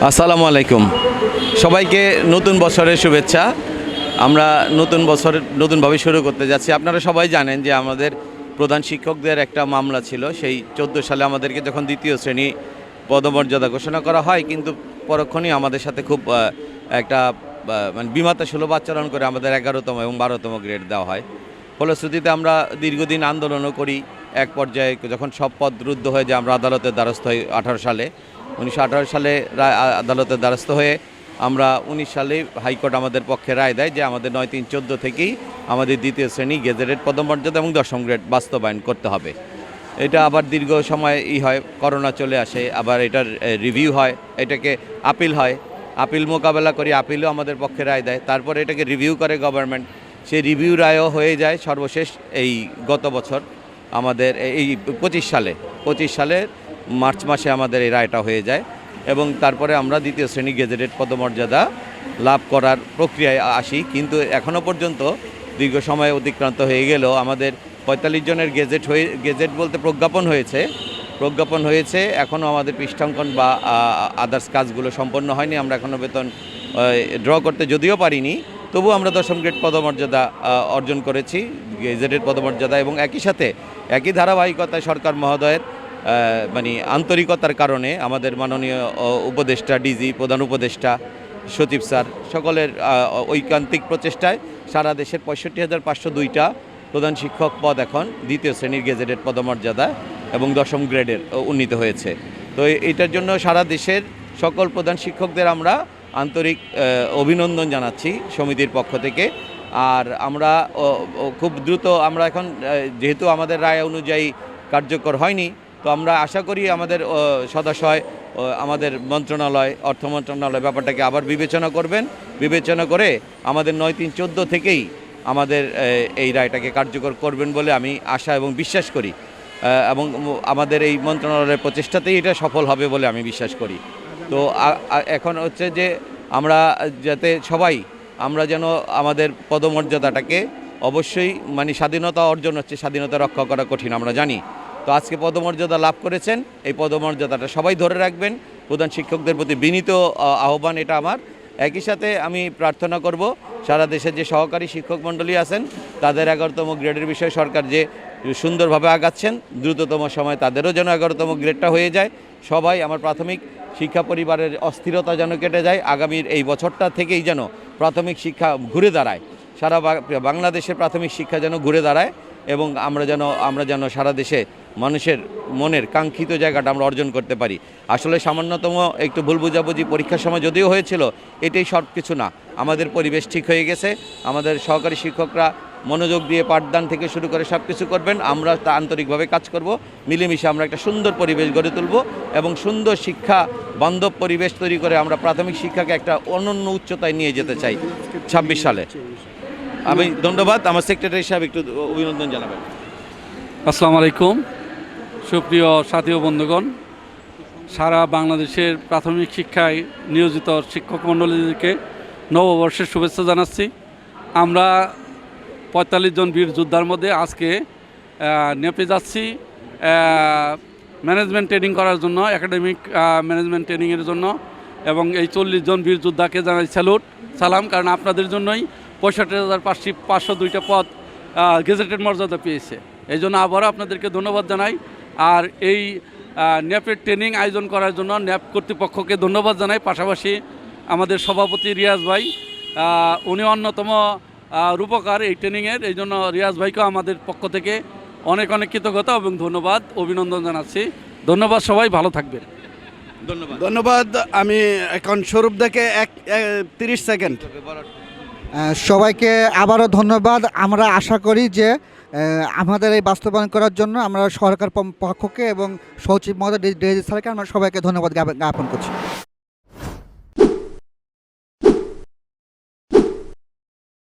আসসালামু আলাইকুম, সবাইকে নতুন বছরের শুভেচ্ছা। আমরা নতুন বছর নতুনভাবে শুরু করতে যাচ্ছি। আপনারা সবাই জানেন যে আমাদের প্রধান শিক্ষকদের একটা মামলা ছিল। সেই 14 সালে আমাদেরকে যখন দ্বিতীয় শ্রেণী পদমর্যাদা ঘোষণা করা হয়, কিন্তু পরক্ষণেই আমাদের সাথে খুব একটা মানে বিমাতা সুলভ আচরণ করে আমাদের 11তম এবং 12তম গ্রেড দেওয়া হয়। ফলশ্রুতিতে আমরা দীর্ঘদিন আন্দোলনও করি। এক পর্যায়ে যখন সব পদ রুদ্ধ হয়ে যায়, আমরা আদালতের দ্বারস্থ হই 1918 সালে আদালতের দ্বারস্থ হয়ে আমরা 19 সালে হাইকোর্ট আমাদের পক্ষে রায় দেয় যে আমাদের 9/3/14 থেকেই আমাদের দ্বিতীয় শ্রেণী গেজেটেড পদমর্যাদা এবং 10ম গ্রেড বাস্তবায়ন করতে হবে। এটা আবার দীর্ঘ সময় হয়, করোনা চলে আসে, আবার এটার রিভিউ হয়, এটাকে আপিল হয়, আপিল মোকাবেলা করি, আপিলও আমাদের পক্ষে রায় দেয়। তারপরে এটাকে রিভিউ করে গভর্নমেন্ট, সেই রিভিউ রায়ও হয়ে যায় সর্বশেষ এই গত বছর আমাদের এই 25 সালের মার্চ মাসে আমাদের এই রায়টা হয়ে যায় এবং তারপরে আমরা দ্বিতীয় শ্রেণী গেজেটেড পদমর্যাদা লাভ করার প্রক্রিয়ায় আসি। কিন্তু এখনও পর্যন্ত দীর্ঘ সময় অতিক্রান্ত হয়ে গেলেও আমাদের 45 জনের গেজেট বলতে প্রজ্ঞাপন হয়েছে, এখনও আমাদের পৃষ্ঠাঙ্কন বা আদার্স কাজগুলো সম্পন্ন হয়নি। আমরা এখনও বেতন ড্র করতে যদিও পারিনি, তবু আমরা 10ম গ্রেড পদমর্যাদা অর্জন করেছি, গেজেটেড পদমর্যাদা। এবং একই সাথে একই ধারাবাহিকতায় সরকার মহোদয়ের মানে আন্তরিকতার কারণে আমাদের মাননীয় উপদেষ্টা, ডিজি, প্রধান উপদেষ্টা, সচিব স্যার সকলের ঐকান্তিক প্রচেষ্টায় সারা দেশের 65,502টা প্রধান শিক্ষক পদ এখন দ্বিতীয় শ্রেণীর গেজেটেড পদমর্যাদা এবং 10ম গ্রেডের উন্নীত হয়েছে। তো এটার জন্য সারা দেশের সকল প্রধান শিক্ষকদের আমরা আন্তরিক অভিনন্দন জানাচ্ছি সমিতির পক্ষ থেকে। আর আমরা খুব দ্রুত আমরা এখন যেহেতু আমাদের রায় অনুযায়ী কার্যকর হয়নি, তো আমরা আশা করি আমাদের সদাশয় আমাদের মন্ত্রণালয়, অর্থ মন্ত্রণালয় ব্যাপারটাকে আবার বিবেচনা করে আমাদের 9/3/14 থেকেই আমাদের এই রায়টাকে কার্যকর করবেন বলে আমি আশা এবং বিশ্বাস করি, এবং আমাদের এই মন্ত্রণালয়ের প্রচেষ্টাতেই এটা সফল হবে বলে আমি বিশ্বাস করি। তো এখন হচ্ছে যে আমরা যাতে আমরা যেন আমাদের পদমর্যাদাটাকে অবশ্যই মানে স্বাধীনতা অর্জন হচ্ছে, স্বাধীনতা রক্ষা করা কঠিন আমরা জানি। তো আজকে পদমর্যাদা লাভ করেছেন, এই পদমর্যাদাটা সবাই ধরে রাখবেন। প্রধান শিক্ষকদের প্রতি বিনীত আহ্বান এটা আমার। একই সাথে আমি প্রার্থনা করব সারা দেশের যে সহকারী শিক্ষক মণ্ডলী আছেন তাদের 11তম গ্রেডের বিষয়ে সরকার যে সুন্দরভাবে আগাচ্ছেন, দ্রুততম সময় তাদেরও যেন 11তম গ্রেডটা হয়ে যায়। সবাই আমার প্রাথমিক শিক্ষা পরিবারের অস্থিরতা যেন কেটে যায়, আগামীর এই বছরটা থেকেই যেন প্রাথমিক শিক্ষা ঘুরে দাঁড়ায়, সারা বাংলাদেশের প্রাথমিক শিক্ষা যেন ঘুরে দাঁড়ায় এবং আমরা যেন সারা দেশে মানুষের মনের কাঙ্ক্ষিত জায়গাটা আমরা অর্জন করতে পারি। আসলে সামান্যতম একটু ভুল বুঝাবুঝি পরীক্ষার সময় যদিও হয়েছিল, এটাই সব কিছু না। আমাদের পরিবেশ ঠিক হয়ে গেছে, আমাদের সহকারী শিক্ষকরা মনোযোগ দিয়ে পাঠদান থেকে শুরু করে সব কিছু করবেন, আমরা তা আন্তরিকভাবে কাজ করব, মিলেমিশে আমরা একটা সুন্দর পরিবেশ গড়ে তুলব এবং সুন্দর শিক্ষা বান্ধব পরিবেশ তৈরি করে আমরা প্রাথমিক শিক্ষাকে একটা অনন্য উচ্চতায় নিয়ে যেতে চাই 26 সালে। আমি ধন্যবাদ। আমার সেক্রেটারি সাহেব একটু অভিনন্দন জানাবেন। আসসালামু আলাইকুম, সুপ্রিয় সাথী ও বন্ধুগণ, সারা বাংলাদেশের প্রাথমিক শিক্ষায় নিয়োজিত শিক্ষক মণ্ডলীদেরকে নববর্ষের শুভেচ্ছা জানাচ্ছি। আমরা 45 জন বীর যোদ্ধার মধ্যে আজকে নেপে যাচ্ছি ম্যানেজমেন্ট ট্রেনিং করার জন্য, একাডেমিক ম্যানেজমেন্ট ট্রেনিংয়ের জন্য। এবং এই 40 জন বীর যোদ্ধাকে জানাই সালাম, কারণ আপনাদের জন্যই 65,502টা পদ গেজেটেড মর্যাদা পেয়েছে। এই জন্য আবারও আপনাদেরকে ধন্যবাদ জানাই। আর এই ন্যাপের ট্রেনিং আয়োজন করার জন্য ন্যাপ কর্তৃপক্ষকে ধন্যবাদ জানাই। পাশাপাশি আমাদের সভাপতি রিয়াজ ভাই, উনি অন্যতম রূপকার এই ট্রেনিংয়ের, এই জন্য রিয়াজ ভাইকেও আমাদের পক্ষ থেকে অনেক কৃতজ্ঞতা এবং ধন্যবাদ, অভিনন্দন জানাচ্ছি। ধন্যবাদ, সবাই ভালো থাকবেন। ধন্যবাদ। আমি এখন স্বরূপ দেখে 30 সেকেন্ড। সবাইকে আবারও ধন্যবাদ। আমরা আশা করি যে আমাদের এই বাস্তবায়ন করার জন্য আমরা সরকার পক্ষকে এবং সচিব মহোদয় ডিজি স্যারকে আমরা সবাইকে ধন্যবাদ জ্ঞাপন করছি।